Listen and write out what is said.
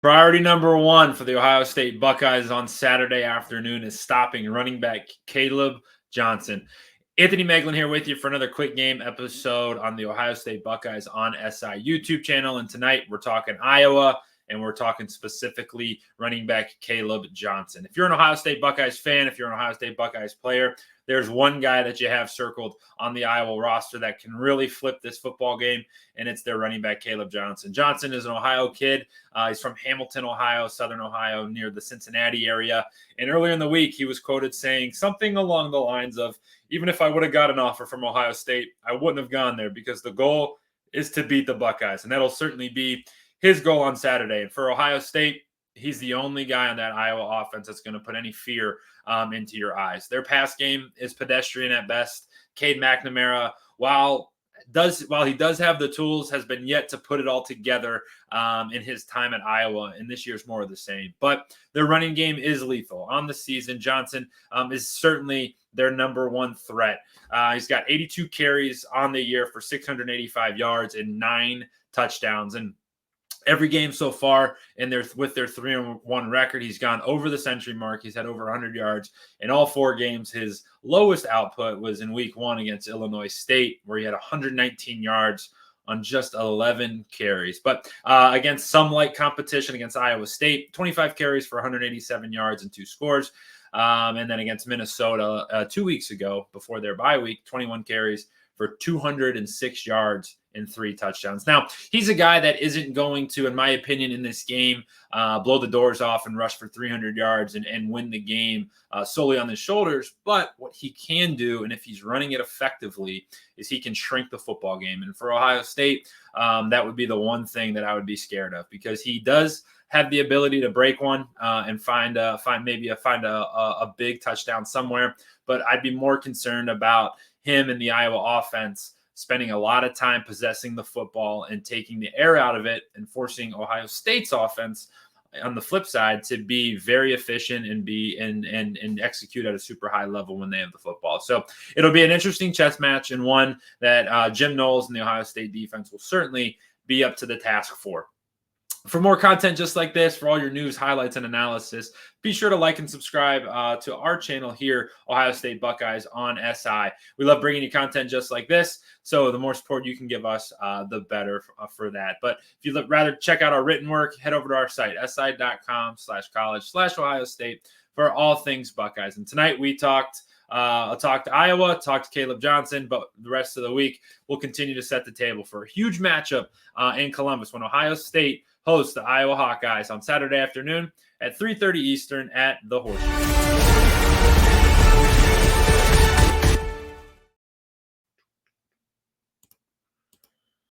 Priority number one for the Ohio State Buckeyes on Saturday afternoon is stopping running back Kaleb Johnson. Anthony Meglin here with you for another quick game episode on the Ohio State Buckeyes on SI YouTube channel. And tonight we're talking Iowa, and we're talking specifically running back Kaleb Johnson. If you're an Ohio State Buckeyes fan, if you're an Ohio State Buckeyes player, there's one guy that you have circled on the Iowa roster that can really flip this football game, and it's their running back, Kaleb Johnson. Johnson is an Ohio kid. He's from Hamilton, Ohio, southern Ohio, near the Cincinnati area. And earlier in the week, he was quoted saying something along the lines of, even if I would have got an offer from Ohio State, I wouldn't have gone there because the goal is to beat the Buckeyes. And that'll certainly be his goal on Saturday. And for Ohio State, he's the only guy on that Iowa offense that's going to put any fear into your eyes. Their pass game is pedestrian at best. Cade McNamara, while he does have the tools, has been yet to put it all together in his time at Iowa, and this year's more of the same. But their running game is lethal. On the season, Johnson is certainly their number one threat. He's got 82 carries on the year for 685 yards and 9 touchdowns. And every game so far, with their 3-1 record, he's gone over the century mark. He's had over 100 yards in all 4 games. His lowest output was in week 1 against Illinois State, where he had 119 yards on just 11 carries. But against some light competition against Iowa State, 25 carries for 187 yards and 2 scores. And then against Minnesota 2 weeks ago, before their bye week, 21 carries for 206 yards and 3 touchdowns. Now, he's a guy that isn't going to, in my opinion, in this game, blow the doors off and rush for 300 yards and win the game solely on his shoulders. But what he can do, and if he's running it effectively, is he can shrink the football game. And for Ohio State, that would be the one thing that I would be scared of, because he does have the ability to break one and find a big touchdown somewhere. But I'd be more concerned about him and the Iowa offense spending a lot of time possessing the football and taking the air out of it, and forcing Ohio State's offense on the flip side to be very efficient and execute at a super high level when they have the football. So it'll be an interesting chess match, and one that Jim Knowles and the Ohio State defense will certainly be up to the task for. For more content just like this, for all your news, highlights, and analysis, be sure to like and subscribe to our channel here, Ohio State Buckeyes on SI. We love bringing you content just like this, so the more support you can give us, the better for that. But if you'd rather check out our written work, head over to our site, si.com/college/Ohio State, for all things Buckeyes. And tonight we talked Iowa, talked to Kaleb Johnson, but the rest of the week we'll continue to set the table for a huge matchup in Columbus when Ohio State hosts the Iowa Hawkeyes on Saturday afternoon at 3:30 Eastern at the Horseshoe.